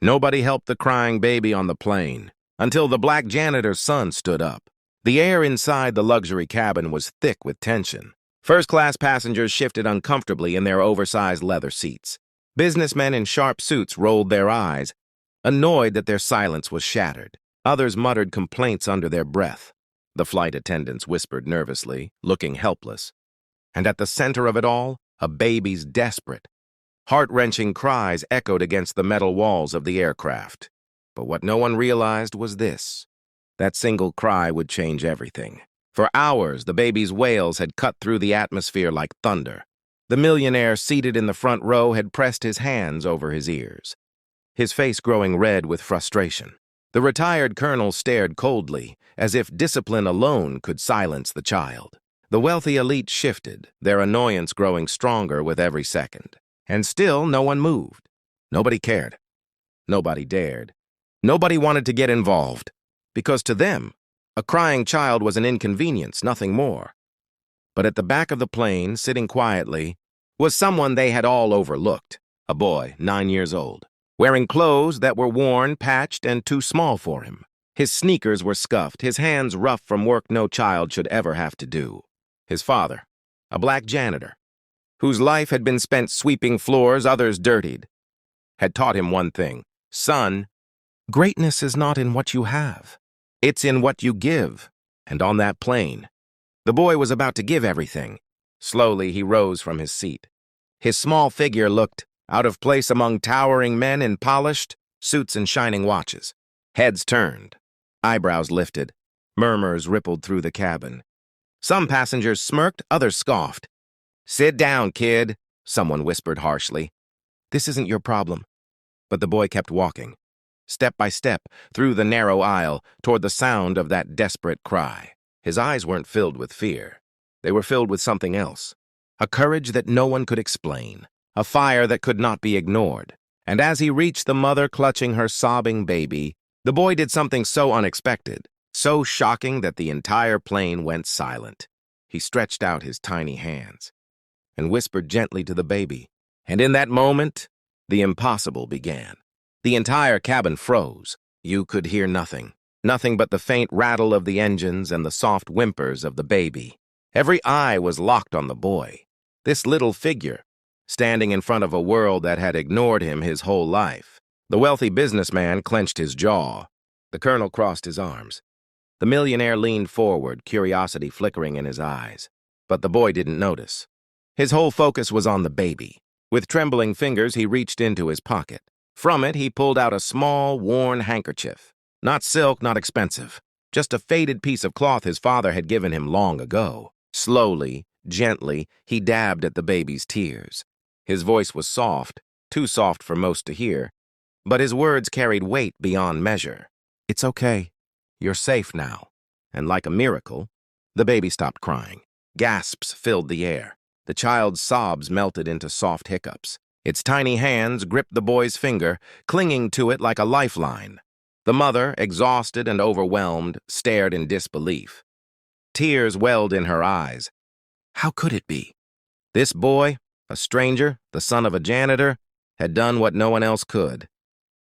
Nobody helped the crying baby on the plane until the black janitor's son stood up. The air inside the luxury cabin was thick with tension. First-class passengers shifted uncomfortably in their oversized leather seats. Businessmen in sharp suits rolled their eyes, annoyed that their silence was shattered. Others muttered complaints under their breath. The flight attendants whispered nervously, looking helpless. And at the center of it all, a baby's desperate, heart-wrenching cries echoed against the metal walls of the aircraft. But what no one realized was this. That single cry would change everything. For hours, the baby's wails had cut through the atmosphere like thunder. The millionaire seated in the front row had pressed his hands over his ears, his face growing red with frustration. The retired colonel stared coldly, as if discipline alone could silence the child. The wealthy elite shifted, their annoyance growing stronger with every second. And still no one moved. Nobody cared. Nobody dared. Nobody wanted to get involved, because to them, a crying child was an inconvenience, nothing more. But at the back of the plane, sitting quietly, was someone they had all overlooked, a boy 9 years old, wearing clothes that were worn, patched, and too small for him. His sneakers were scuffed, his hands rough from work no child should ever have to do. His father, a black janitor, whose life had been spent sweeping floors others dirtied, had taught him one thing. Son, greatness is not in what you have. It's in what you give. And on that plane, the boy was about to give everything. Slowly, he rose from his seat. His small figure looked out of place among towering men in polished suits and shining watches. Heads turned, eyebrows lifted, murmurs rippled through the cabin. Some passengers smirked, others scoffed. "Sit down, kid," someone whispered harshly. "This isn't your problem." But the boy kept walking, step by step, through the narrow aisle, toward the sound of that desperate cry. His eyes weren't filled with fear. They were filled with something else. A courage that no one could explain. A fire that could not be ignored. And as he reached the mother clutching her sobbing baby, the boy did something so unexpected, so shocking that the entire plane went silent. He stretched out his tiny hands and whispered gently to the baby. And in that moment, the impossible began. The entire cabin froze. You could hear nothing. Nothing but the faint rattle of the engines and the soft whimpers of the baby. Every eye was locked on the boy. This little figure, standing in front of a world that had ignored him his whole life. The wealthy businessman clenched his jaw. The colonel crossed his arms. The millionaire leaned forward, curiosity flickering in his eyes. But the boy didn't notice. His whole focus was on the baby. With trembling fingers, he reached into his pocket. From it, he pulled out a small, worn handkerchief. Not silk, not expensive. Just a faded piece of cloth his father had given him long ago. Slowly, gently, he dabbed at the baby's tears. His voice was soft, too soft for most to hear, but his words carried weight beyond measure. "It's okay. You're safe now." And like a miracle, the baby stopped crying. Gasps filled the air. The child's sobs melted into soft hiccups. Its tiny hands gripped the boy's finger, clinging to it like a lifeline. The mother, exhausted and overwhelmed, stared in disbelief. Tears welled in her eyes. How could it be? This boy, a stranger, the son of a janitor, had done what no one else could.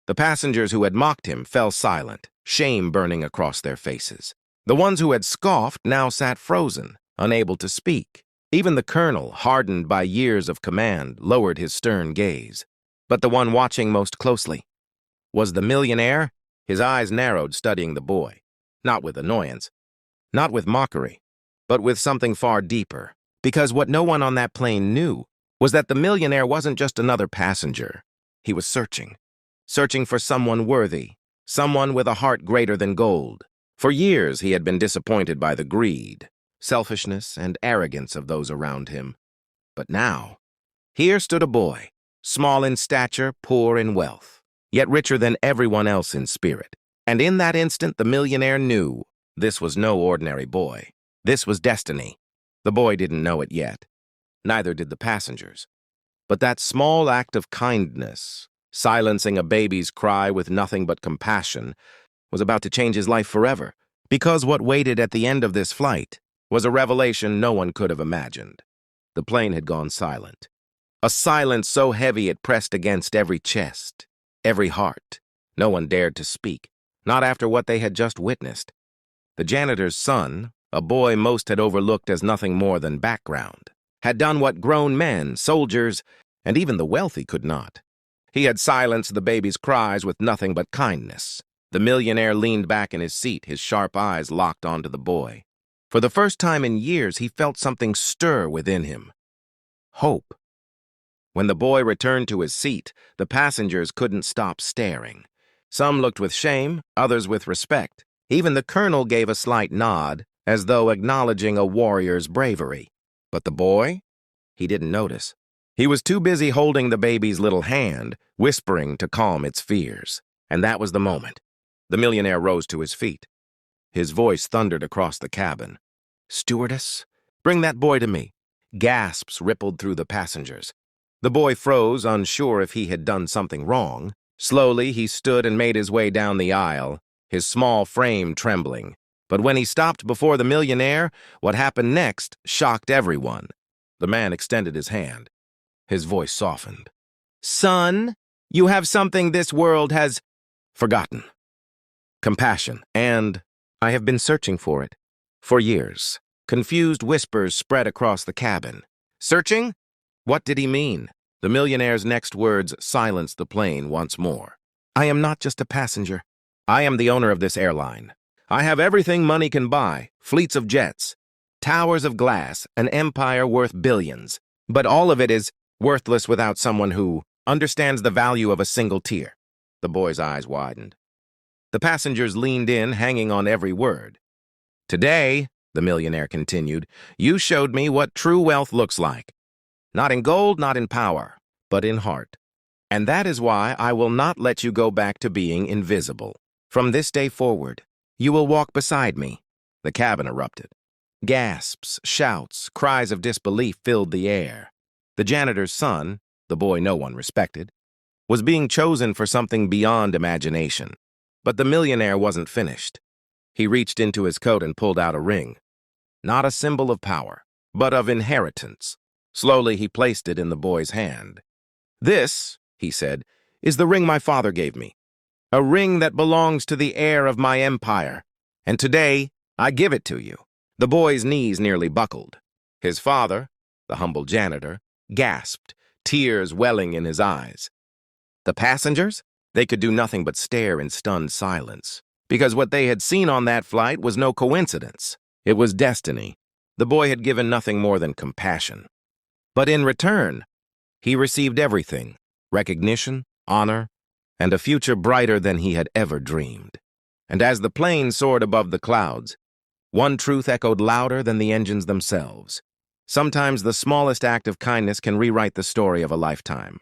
The passengers who had mocked him fell silent, shame burning across their faces. The ones who had scoffed now sat frozen, unable to speak. Even the colonel, hardened by years of command, lowered his stern gaze. But the one watching most closely was the millionaire. His eyes narrowed, studying the boy. Not with annoyance, not with mockery, but with something far deeper. Because what no one on that plane knew was that the millionaire wasn't just another passenger. He was searching for someone worthy, someone with a heart greater than gold. For years he had been disappointed by the greed, selfishness, and arrogance of those around him. But now, here stood a boy, small in stature, poor in wealth, yet richer than everyone else in spirit. And in that instant, the millionaire knew this was no ordinary boy. This was destiny. The boy didn't know it yet. Neither did the passengers. But that small act of kindness, silencing a baby's cry with nothing but compassion, was about to change his life forever. Because what waited at the end of this flight was a revelation no one could have imagined. The plane had gone silent. A silence so heavy it pressed against every chest, every heart. No one dared to speak, not after what they had just witnessed. The janitor's son, a boy most had overlooked as nothing more than background, had done what grown men, soldiers, and even the wealthy could not. He had silenced the baby's cries with nothing but kindness. The millionaire leaned back in his seat, his sharp eyes locked onto the boy. For the first time in years, he felt something stir within him. Hope. When the boy returned to his seat, the passengers couldn't stop staring. Some looked with shame, others with respect. Even the colonel gave a slight nod, as though acknowledging a warrior's bravery. But the boy? He didn't notice. He was too busy holding the baby's little hand, whispering to calm its fears. And that was the moment. The millionaire rose to his feet. His voice thundered across the cabin. "Stewardess, bring that boy to me." Gasps rippled through the passengers. The boy froze, unsure if he had done something wrong. Slowly, he stood and made his way down the aisle, his small frame trembling. But when he stopped before the millionaire, what happened next shocked everyone. The man extended his hand. His voice softened. "Son, you have something this world has forgotten. Compassion, and I have been searching for it. For years." Confused whispers spread across the cabin. Searching? What did he mean? The millionaire's next words silenced the plane once more. "I am not just a passenger. I am the owner of this airline. I have everything money can buy, fleets of jets, towers of glass, an empire worth billions. But all of it is worthless without someone who understands the value of a single tear." The boy's eyes widened. The passengers leaned in, hanging on every word. "Today," the millionaire continued, "you showed me what true wealth looks like. Not in gold, not in power, but in heart. And that is why I will not let you go back to being invisible. From this day forward, you will walk beside me." The cabin erupted. Gasps, shouts, cries of disbelief filled the air. The janitor's son, the boy no one respected, was being chosen for something beyond imagination. But the millionaire wasn't finished. He reached into his coat and pulled out a ring. Not a symbol of power, but of inheritance. Slowly, he placed it in the boy's hand. "This," he said, "is the ring my father gave me. A ring that belongs to the heir of my empire. And today, I give it to you." The boy's knees nearly buckled. His father, the humble janitor, gasped, tears welling in his eyes. The passengers? They could do nothing but stare in stunned silence, because what they had seen on that flight was no coincidence. It was destiny. The boy had given nothing more than compassion. But in return, he received everything: recognition, honor, and a future brighter than he had ever dreamed. And as the plane soared above the clouds, one truth echoed louder than the engines themselves. Sometimes the smallest act of kindness can rewrite the story of a lifetime.